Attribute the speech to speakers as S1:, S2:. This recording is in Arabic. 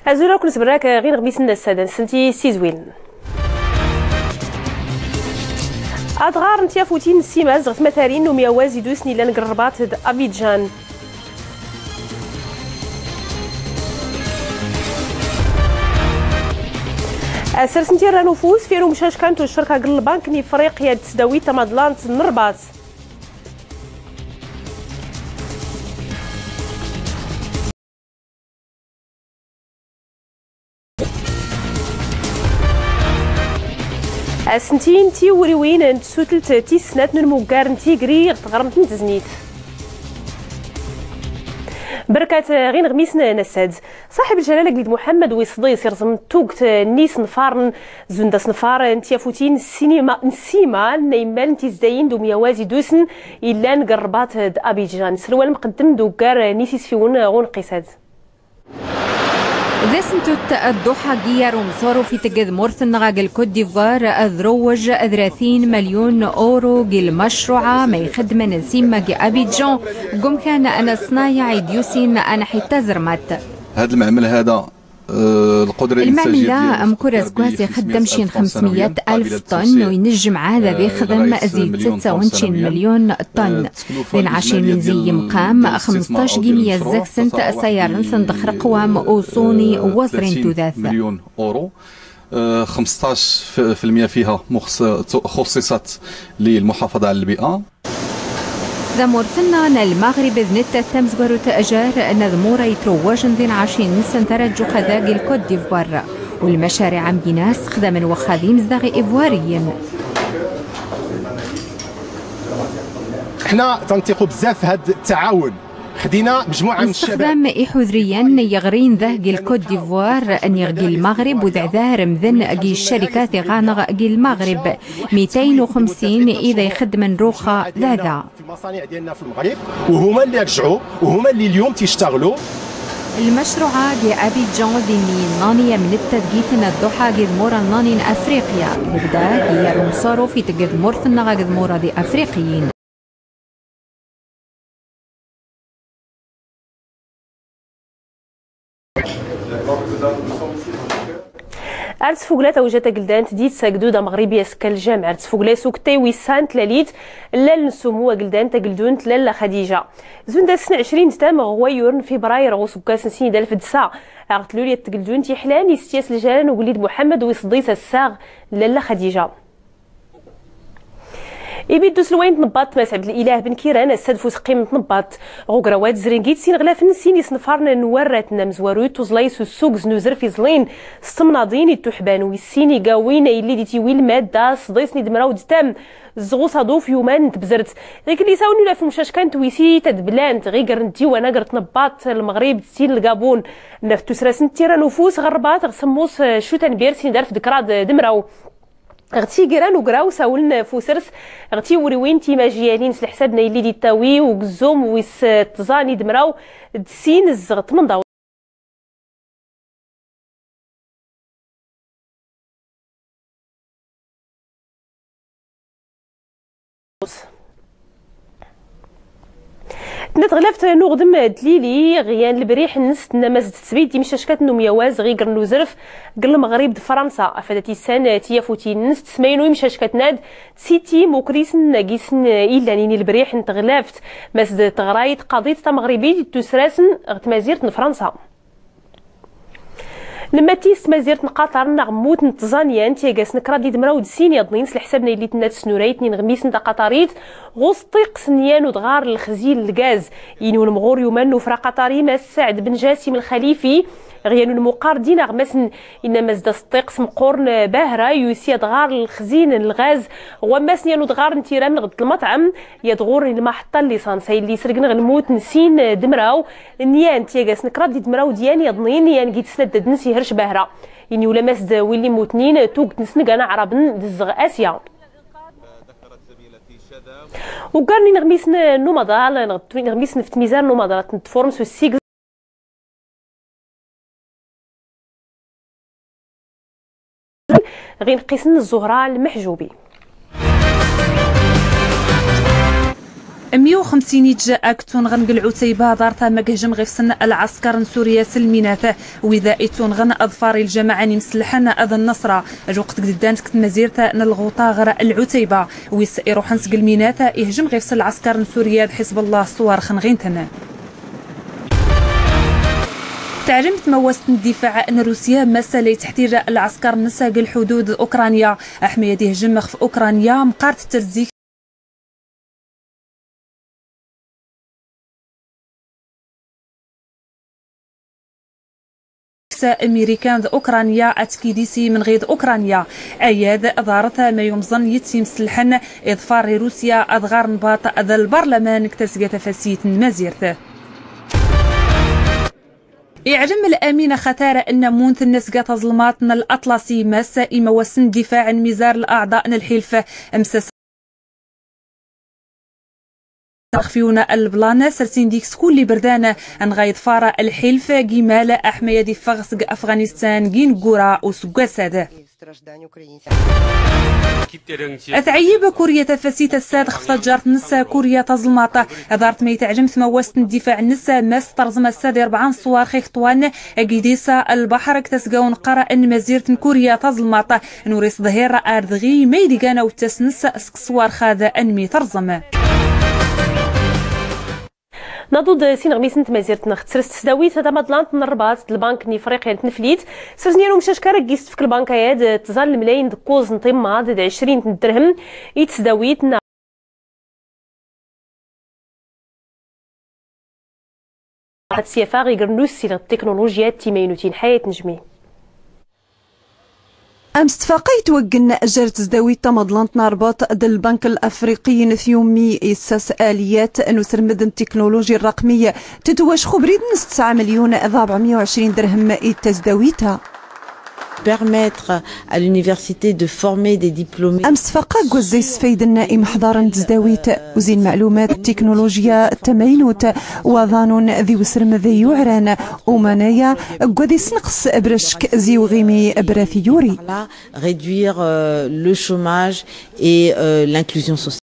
S1: أزولا كنت براك غير غميسنا السادة سنتي سيزوين أدغار نتيا فوتين السيماز زغت مثالين وميوازي دوسني لان قربات أبيجان سرسنتي راه نفوس فيرو مشاش كانتو الشركة قل البنك ني فريقيا تسداوي تمادلانت النربات سنتين تي وريوين نتسوتلت تي سنات نموكار نتيغري تغرمت نتزنيت بركات غين غميسنا نساد صاحب الجلاله قليد محمد ويصديس يرزم توقت نيس نفارن زندس نفار انتيا فوتين السينما نسيما نيمال انتي زداين دو ميوازي دوسن الا نقربات ابيجان سروال مقدم دوكار نيسيس فيون غون قيساد
S2: ذا سنتوت الضحى جيار ومصارو في تجد مورثن غاقل كوت ديفوار أذروج 30 مليون أورو جيل مشروعة ما يخدم نسيمة جي أبيجان قم كان أنا صنايع ديوسين أنا حتى زرمت
S3: هذا المعمل هذا القدرة
S2: المعمل لا أمكورز كوازي يخدم شين 500 ألف طن وينجم عادة بيخدم زيد 26 مليون طن بين عشين من زي مقام 15 جنيه زكسنت سيارن صندخر قوام أوصوني وزرين تذاث
S3: مليون أورو 15% فيها خصصت للمحافظة على البيئة
S2: ذمورثنا المغرب ذنت التمز بروت أجار نذمورا يتروجن ذين عشين سنترجو خذاق الكوت ديفوار والمشاريع عم بناس خدم وخاديم زداغي إيفواريين
S4: احنا تنطيقوا بزاف هاد التعاون خدينا مجموعه من الشباب
S2: استخدام إحوذريا يغرين ذاقي الكوت ديفوار أن يغي المغرب وذعذار مذن أجي الشركات غانغ أجي المغرب 250 إذا يخدم روخة ذاذا
S4: في المصانع ديالنا في المغرب وهما اللي رجعوا وهما اللي اليوم تيشتغلوا
S2: المشروع دي أبيجان ديني نانية من التدقيثنا الضحى قد مورا نانين أفريقيا اللي بدا هي رمصارو في تقد مورثنا قد مورا دي أفريقيين
S1: أرت فوقلات وجات قلدان تديت ساقدودة مغربية سكال الجامع أرت فوقلات سوكتي ويسان تلاليت لا نسموها قلدان تقلدون تلالا خديجة زون داسن 20 تام غويورن فبراير غوسوكاس نسين دالف دسا أغتلو لي تقلدون تيحلان يستياس الجلال وقليد محمد ويصديس الساغ لالا خديجة يبيدو سلوين تنباط ماس عبد الاله بن كيران استدفو قيمه تنباط غوكراوات زرينكيت سين غلافن سين يصنفارنا نوراتنا مزواروت وزلايس السوق زنوزر في زلين استمناضين التحبان ويسيني قاوين اللي ديتي ويل ماده صديسني دمراود تام الزغو صادوف يومان تبزرت غير اللي ساوني لا في مشاش كانت ويسي تدبلانت غير ندي وانا قرت نباط المغرب سين الكابون نفتو سراسن تيرا نفوس غربات غسموس شو تنبير سين دار في ذكراد دمراو غتي قران وقراو ساولنا فوسرس غتي وريوين تيماجيالين سلحسابنا اللي دي تاوي وقزوم ويس تزاني دمراو دسين الزغط من ضاو نتغلفت نغدم دليلي غيان البريح نست نماز تسبيد دي مشاشكات نومياواز غير نوزرف قل المغرب د فرنسا افادتي سنه تيافوتي نست سمينو مشاشكات ناد سيتي موكريسن ناقيسن الا نيني البريح نتغلفت ماس تغرايت قضيه تا مغربي تسراسن غتمازيرت فرنسا لما تيس مازيرت نقاطر نغموت نتزانيان تيغاس نكرادي دمراود سين يضنين سلحسابنا اللي تنات سنوريت نين غميس نتا قطاريت غوسطيق سنيان ودغار الخزيل الغاز ينو المغور يومان وفرا قطري ما سعد بن جاسم الخليفي غيانو المقاردين غمسن انما زدا سطيق مقورن باهره يوسي دغار الخزين الغاز وماسن يانو دغار نتيرا من غد المطعم يدغور المحطه الليسانس اللي سرقن غنموت نسين دمراو نيان تيغاس نكرادي دمراو ديان يضنين يان قيت سند نسي هرش باهره يعني ولا ماسد ويلي موتنين توق نسنق انا عربن دزغ اسيا وقارني نغميسن نومضال نغميسن في ميزان نومضال تفورمس والسيغ غير نقيسن الزهراء المحجوبي
S5: 150 جاءكتون غن العتيبة دارتا مكهجم غفصن العسكر سوريا سلمينات وذائتون غن أظفار الجماعة مسلحنا أذى النصرة جوقت قدان سكت مزيرتا نلغوطا غرا العتيبة ويسئرو حنس قلمينات يهجم غفص العسكر سوريا حزب الله صوار خنغينتنا. تعلمت مواسط الدفاع أن روسيا مسالي تحتيج العسكر نساق الحدود أوكرانيا أحمية يهجم في أوكرانيا مقارت الترزيك أمريكان أوكرانيا أتكيديسي من غير أوكرانيا أياد ظهرتها ما يمزن يتسيم سلحن إظفار روسيا أضغار نباط ذا البرلمان اكتسق تفاسيت مزيرته. يعلم الأمين ختارة أن مونت الناس قاتا ظلماتنا الأطلسي مسا إموسن دفاع ميزار الأعضاء الحلفة أمسس تخفيونا البلان سرسين ديك سكولي بردانا ان غايد فارا الحلفة جمالة أحمية دي فغسق أفغانستان جين قورا وسقا سادة أتعيب كوريا تفاسيت الساد خفت جارت نسا كوريا تظلماطة أدارت ميت عجمت مواسط الدفاع نسا ماس ترزم الساد 4 صوار خيخطوان أجيديسا البحر اكتسقون قرأ أن مزيرة كوريا تظلماطة نوريس ظهير أردغي ميديقانا وتسنسا صوار خاذا أنمي ترزم
S1: نضود سين غميس نتمازيرتنا خسرت تسداويت هذا مدلانت من الرباط البنك نفريقيا نتنفليت سرزنيرو مشاش كارك جيست في البنكايات تزال الملايين دكوز نطيما د 20 درهم يتسداويت هاد السيافه غير نوسي التكنولوجيا تيمينوتين حياه نجمي
S6: أمس تفاقيت وقنا جرت زداويت تمضلانت نربط دل البنك الأفريقي نثيومي إساس آليات نسرمد التكنولوجيا الرقمية تتواش خبريد نص 9 مليون 420 درهم التزداويتها
S7: permettre à l'université de former des diplômés.
S6: أمس فقا قوزي سفيد النائم حضارا تزداويت وزين معلومات التكنولوجيا التمينوت وظانون ذي وسرم ذي يعران ومنايا قوزي سنقص برشك زي وغيمي براثيوري.
S7: Réduire le chômage et l'inclusion sociale.